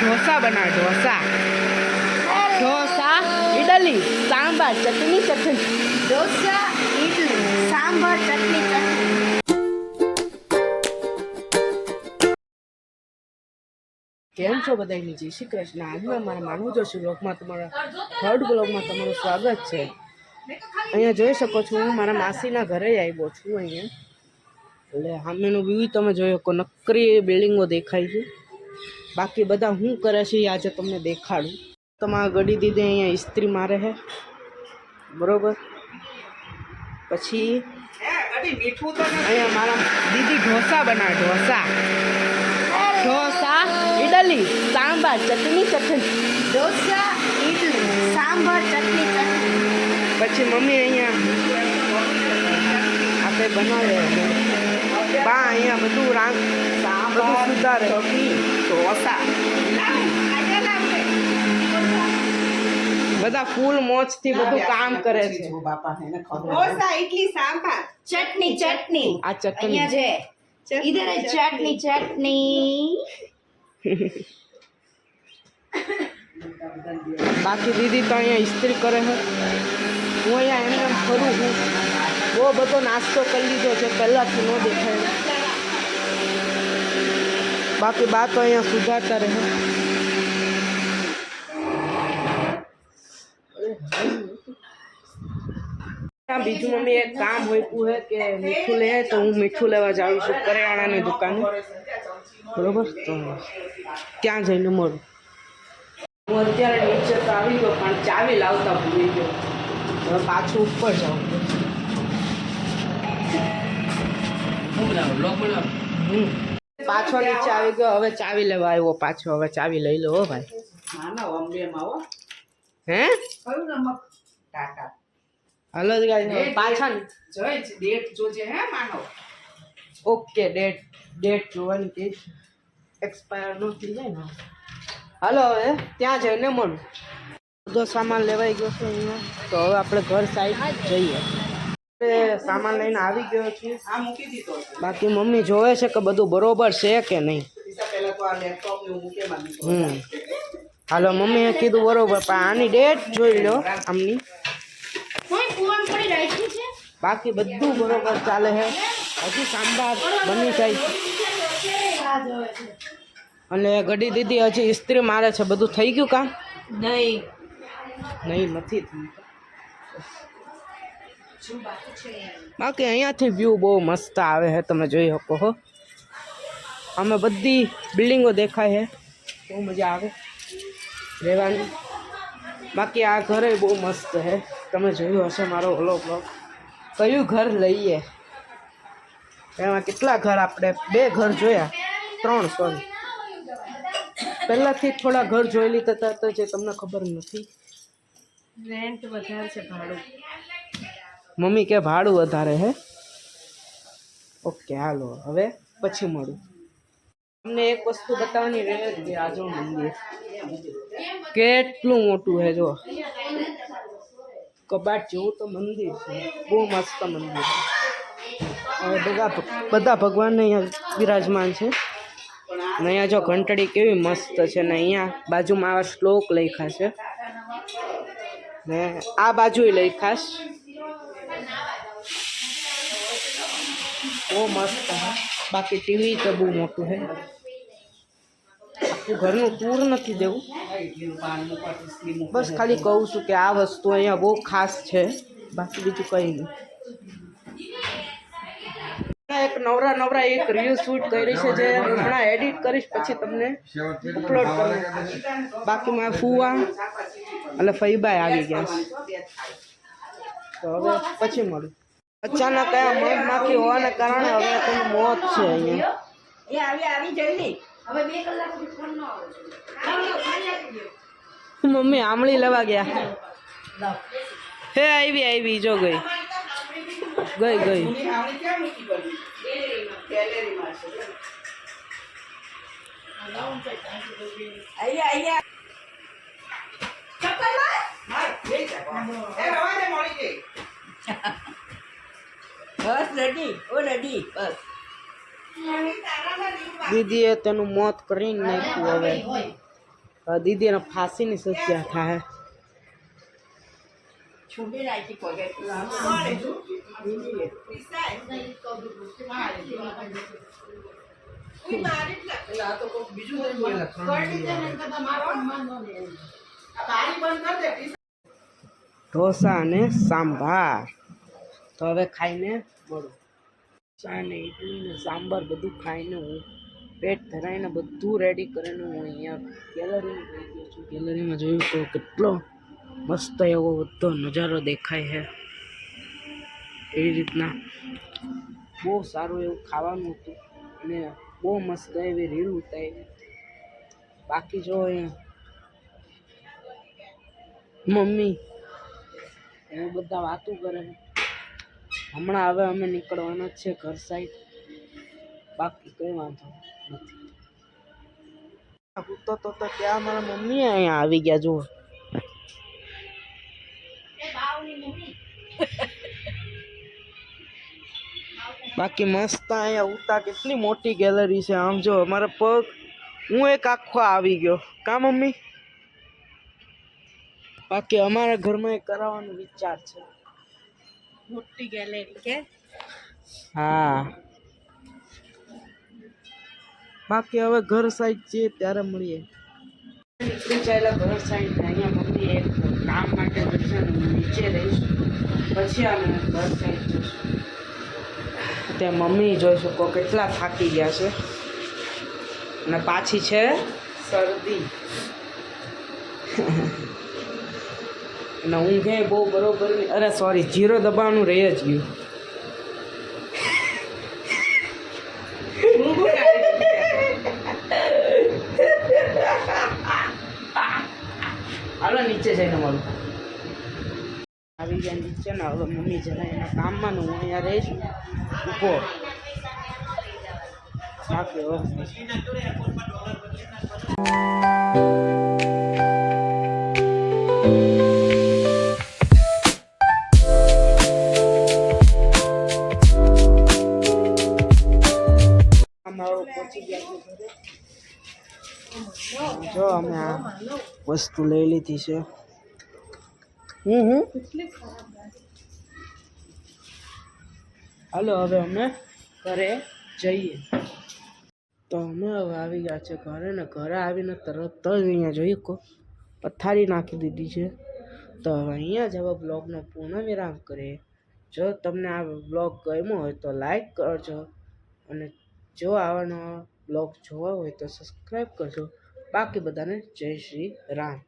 ઢોસા બનાવે ઢોસા ઢોસા ઇડલી સાંભાર ચટણી ઢોસા ઇડલી સાંભાર ચટણી કેમ છો બધાની જય શ્રી કૃષ્ણ। આજના મારા માનવું જોશું બ્લોગમાં તમારા થર્ડ બ્લોગમાં તમારું સ્વાગત છે। અહીંયા જોઈ શકો છો હું મારા માસીના ઘરે આવ્યો છું। અહીંયા એટલે સામેનો વ્યૂ તમે જોઈ શકો નકરી બિલ્ડિંગો દેખાય છે। બાકી બધા શું કરે છે એ આજે તમને દેખાડું। તમારા ગડી દીદી અહીંયા ઇસ્ત્રી મારે છે બરોબર। પછી અહીંયા મારા દીદી ઢોસા બનાવે ઢોસા ઇડલી સાંભાર ચટણી ઢોસા ઇડલી સાંભાર ચટણી પછી મમ્મી અહીંયા આપણે બનાવે બા અહીંયા બધું બધું સુધારે ઢોસા બધા ફૂલ મોજથી બધું કામ કરે છે। ઢોસા ઇડલી સાંભાર ચટણી આ ચટણી અહીંયા છે इधर है चटनी બાકી દીદી તો અહીંયા ઇસ્ત્રી કરે છે। હું અહીંયા એમને ફરું છું। બહુ બધો નાસ્તો કરી લીધો છે પહેલાંથી ન દેખાય। બાકી બા તો અહીંયા સુધારતા રહે। બીજું મમ્મી એક કામ હોઈતું હે કે મીઠું લે તો હું મીઠું લેવા જાઉં છું કરિયાણાની દુકાને બરોબર। તો ત્યાં જઈને મળું। હું અત્યારે નીચે તો આવી ગયો પણ ચાવી લાવતા ભૂલી ગયો। હવે પાછું ઉપર જાઉં। પાછો નીચે આવી ગયો। હવે ચાવી લેવા આવ્યો પાછો। હવે ચાવી લઈ લો ભાઈ। હે ટાટા હલો પાછા ડેટ જોજે હે માનો ઓકે ડેટ જોવાની કે એક્સપાયર ન થઈ જાય ને। હાલો હવે ત્યાં જઈને મળું। બધો સામાન લેવાઈ ગયો છે અહીંયા। તો હવે આપણે ઘર સાઈડ જઈએ। સામાન લઈને આવી ગયો છું। આ મૂકી દીધો બાકી મમ્મી જોવે છે કે બધું બરોબર છે કે નહીં। પહેલા તો આ લેપટોપ ને મૂકે માંગી હાલો મમ્મીએ કીધું બરોબર પણ આની ડેટ જોઈ લો આમની। બાકી બધું બરોબર ચાલે છે। હજી સાંભાર બની જાય અને ગડી દીદી હજી ઇસ્ત્રી મારે છે। બધું થઈ ગયું કામ નહીં નથી થયું। બાકી અહીંયાથી વ્યૂ બહુ મસ્ત આવે છે તમે જોઈ શકો છો। અમે બધી બિલ્ડિંગો દેખાય છે બહુ મજા આવે રહેવાની। બાકી આ ઘરે બહુ મસ્ત છે તમે જોયું હશે મારો ઓલો બ્લોગ કયું ઘર લઈએ એમાં કેટલા ઘર આપણે 2 ઘર જોયા 3 સોરી પહેલાંથી થોડા ઘર જોઈ લીધા હતા જે તમને ખબર નથી। રેન્ટ વધારે છે ભાડું મમ્મી કે ભાડું વધારે હે ઓકે હાલો હવે પછી મળું। તમને એક વસ્તુ બતાવવાની રહે કે આ જો મંદિર કેટલું મોટું છે। જો કબાટ જેવું તો મંદિર છે બહુ મસ્ત મંદિર છે। હવે બધા ભગવાનને અહીંયા બિરાજમાન છે અને અહીંયા જો ઘંટડી કેવી મસ્ત છે ને અહીંયા બાજુમાં આવા શ્લોક લખ્યા છે ને આ બાજુએ લખ્યા છે બહુ મસ્ત છે। બાકી ટીવી તો બહુ મોટું છે આખું ઘરનું ટૂર નથી દેવું બસ ખાલી કહું છું કે આ વસ્તુ અહીંયા બહુ ખાસ છે બાકી બીજું કંઈ નહીં। એક નવરા એક રીલ શૂટ કરી છે જે હમણાં એડિટ કરીશ પછી તમને અપલોડ કરું। બાકી મારા ફુવા એટલે ફઈબાઈ આવી ગયા છે તો હવે પછી મળું। અચાનક કયા મધમાખી હોવાને કારણે હવે તેનું મોત છે અહીંયા। આવી જલ્દી હવે 2 કલાક સુધી ફોન ન આવે મમ્મી આમળી લેવા ગયા હે આવી જો ગઈ બસ રેડી બસ દીદીએ તેનું મોત કરીને નાખ્યું। હવે દીદી એને ફાંસીની સજા થાય. ઢોસા અને સાંભાર તો હવે ખાઈને મળું. ચા ને ઇડલી ને સાંભાર બધું ખાઈને હું પેટ ધરાઈને બધું રેડી કરીને હું અહીંયા ગેલેરીમાં ગઈ ગયો છું. ગેલેરીમાં જોયું તો કેટલો મસ્ત એવો બધો નજારો દેખાય છે. એવી રીતના બહુ સારું એવું ખાવાનું હતું અને બહુ મસ્ત એવી રીલ ઉતારી. બાકી જો અહીંયા મમ્મી એ બધા વાતો કરે. હમણાં હવે અમે નીકળવાના જ છે ઘર સાઈડ. બાકી કંઈ વાંધો નથી. હું તો ત્યાં મારા મમ્મી અહીંયા આવી ગયા જુઓ. બાકી મસ્ત અહીંયા ઉતા કેટલી મોટી ગેલેરી છે. આમ જો અમારા પગ હું એક આખો આવી ગયો કા મમ્મી. બાકી અમારા ઘરમાં એક કરાવવાનો વિચાર છે. મોટી ગેલેરી કે હા. બાકી હવે ઘર સાઈડ જઈએ ત્યારે મળીએ. નીકળી ચાલ્યા ઘર સાઈડ. અહીંયા મમ્મી એક કામ માટે જશે ને હું નીચે રહીશ પછી અમે ઘર સાઈડ જઈશું. ત્યાં મમ્મી જોઈ શકો કેટલા થાકી ગયા છે અને પાછી છે શરદી અને ઊંઘે બહુ બરોબર. અરે સોરી, 0 દબાણું રહી જ ગયું. હાલો નીચે જઈને મળું. આવી ગયા નીચે ને હવે મમ્મી જરા એના કામમાં ને હું અહીંયા રહીશ ઊભો. બાકી હવે પહોંચી ગયા છે ઘરે. જો અમે આ વસ્તુ લઈ લીધી છે. હાલો હવે અમે ઘરે જઈએ. તો અમે હવે આવી ગયા છે ઘરે ને ઘરે આવીને તરત જ અહીંયા જોઈ કો પથારી નાખી દીધી છે. તો હવે અહીંયા જ હવે બ્લોગનો પૂર્ણ વિરામ કરીએ. જો તમને આ બ્લોગ ગમ્યો હોય તો લાઈક કરજો અને જો આવા નવા બ્લોગ જોવા હોય તો સબસ્ક્રાઈબ કરજો. બાકી બધાને જય શ્રી રામ.